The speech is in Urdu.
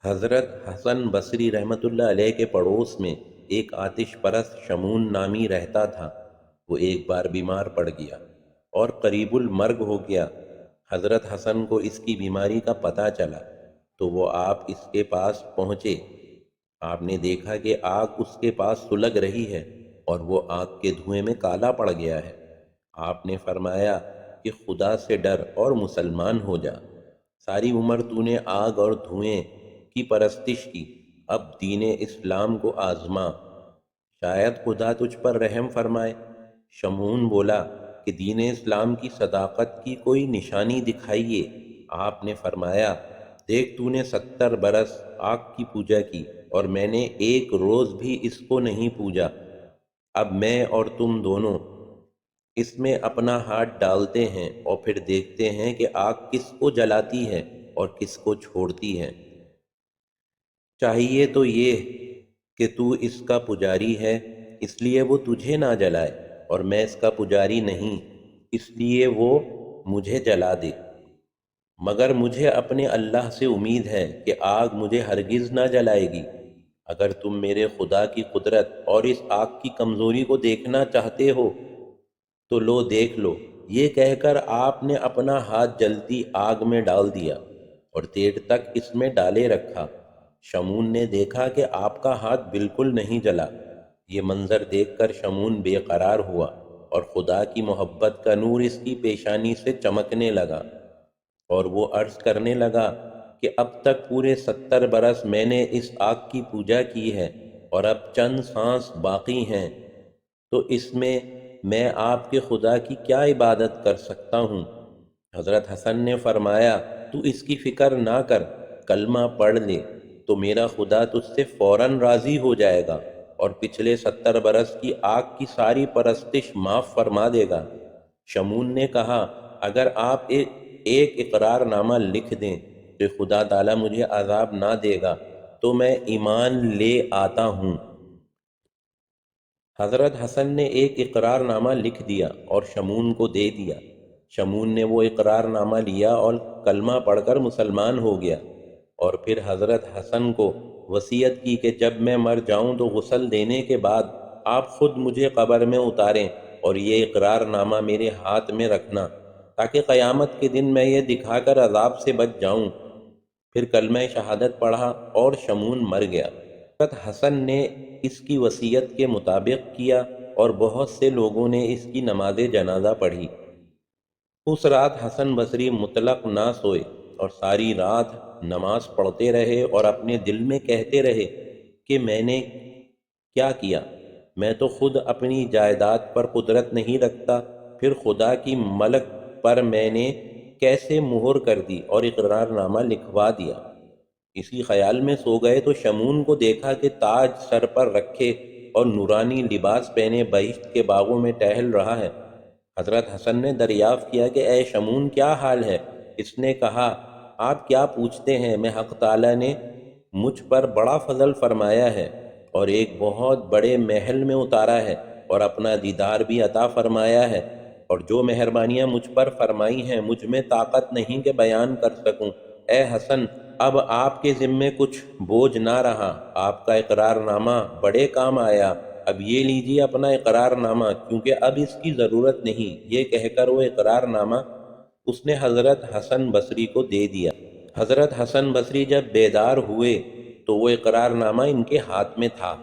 حضرت حسن بصری رحمۃ اللہ علیہ کے پڑوس میں ایک آتش پرست شمون نامی رہتا تھا۔ وہ ایک بار بیمار پڑ گیا اور قریب المرگ ہو گیا۔ حضرت حسن کو اس کی بیماری کا پتہ چلا تو وہ آپ اس کے پاس پہنچے۔ آپ نے دیکھا کہ آگ اس کے پاس سلگ رہی ہے اور وہ آگ کے دھوئیں میں کالا پڑ گیا ہے۔ آپ نے فرمایا کہ خدا سے ڈر اور مسلمان ہو جا۔ ساری عمر تو نے آگ اور دھوئیں کی پرستش کی، اب دین اسلام کو آزما، شاید خدا تجھ پر رحم فرمائے۔ شمعون بولا کہ دین اسلام کی صداقت کی کوئی نشانی دکھائیے۔ آپ نے فرمایا، دیکھ تو نے 70 برس آگ کی پوجا کی اور میں نے ایک روز بھی اس کو نہیں پوجا۔ اب میں اور تم دونوں اس میں اپنا ہاتھ ڈالتے ہیں اور پھر دیکھتے ہیں کہ آگ کس کو جلاتی ہے اور کس کو چھوڑتی ہے۔ چاہیے تو یہ کہ تو اس کا پجاری ہے، اس لیے وہ تجھے نہ جلائے، اور میں اس کا پجاری نہیں، اس لیے وہ مجھے جلا دے۔ مگر مجھے اپنے اللہ سے امید ہے کہ آگ مجھے ہرگز نہ جلائے گی۔ اگر تم میرے خدا کی قدرت اور اس آگ کی کمزوری کو دیکھنا چاہتے ہو تو لو دیکھ لو۔ یہ کہہ کر آپ نے اپنا ہاتھ جلتی آگ میں ڈال دیا اور دیر تک اس میں ڈالے رکھا۔ شمعون نے دیکھا کہ آپ کا ہاتھ بالکل نہیں جلا۔ یہ منظر دیکھ کر شمعون بے قرار ہوا اور خدا کی محبت کا نور اس کی پیشانی سے چمکنے لگا، اور وہ عرض کرنے لگا کہ اب تک پورے 70 برس میں نے اس آگ کی پوجا کی ہے اور اب چند سانس باقی ہیں، تو اس میں آپ کے خدا کی کیا عبادت کر سکتا ہوں؟ حضرت حسن نے فرمایا، تو اس کی فکر نہ کر، کلمہ پڑھ لے تو میرا خدا تجھ سے فوراً راضی ہو جائے گا اور پچھلے 70 برس کی آگ کی ساری پرستش معاف فرما دے گا۔ شمعون نے کہا، اگر آپ ایک اقرار نامہ لکھ دیں کہ خدا تعالیٰ مجھے عذاب نہ دے گا تو میں ایمان لے آتا ہوں۔ حضرت حسن نے ایک اقرار نامہ لکھ دیا اور شمعون کو دے دیا۔ شمعون نے وہ اقرار نامہ لیا اور کلمہ پڑھ کر مسلمان ہو گیا، اور پھر حضرت حسن کو وصیت کی کہ جب میں مر جاؤں تو غسل دینے کے بعد آپ خود مجھے قبر میں اتاریں اور یہ اقرار نامہ میرے ہاتھ میں رکھنا، تاکہ قیامت کے دن میں یہ دکھا کر عذاب سے بچ جاؤں۔ پھر کلمہ شہادت پڑھا اور شمعون مر گیا۔ حضرت حسن نے اس کی وصیت کے مطابق کیا اور بہت سے لوگوں نے اس کی نماز جنازہ پڑھی۔ اس رات حسن بصری مطلق نہ سوئے اور ساری رات نماز پڑھتے رہے اور اپنے دل میں کہتے رہے کہ میں نے کیا کیا؟ میں تو خود اپنی جائیداد پر قدرت نہیں رکھتا، پھر خدا کی ملک پر میں نے کیسے مہر کر دی اور اقرار نامہ لکھوا دیا؟ اسی خیال میں سو گئے تو شمعون کو دیکھا کہ تاج سر پر رکھے اور نورانی لباس پہنے بہشت کے باغوں میں ٹہل رہا ہے۔ حضرت حسن نے دریافت کیا کہ اے شمعون، کیا حال ہے؟ اس نے کہا، آپ کیا پوچھتے ہیں؟ میں حق تعالیٰ نے مجھ پر بڑا فضل فرمایا ہے اور ایک بہت بڑے محل میں اتارا ہے اور اپنا دیدار بھی عطا فرمایا ہے، اور جو مہربانیاں مجھ پر فرمائی ہیں مجھ میں طاقت نہیں کہ بیان کر سکوں۔ اے حسن، اب آپ کے ذمے کچھ بوجھ نہ رہا، آپ کا اقرار نامہ بڑے کام آیا، اب یہ لیجیے اپنا اقرار نامہ، کیونکہ اب اس کی ضرورت نہیں۔ یہ کہہ کر وہ اقرار نامہ اس نے حضرت حسن بصری کو دے دیا۔ حضرت حسن بصری جب بیدار ہوئے تو وہ اقرار نامہ ان کے ہاتھ میں تھا۔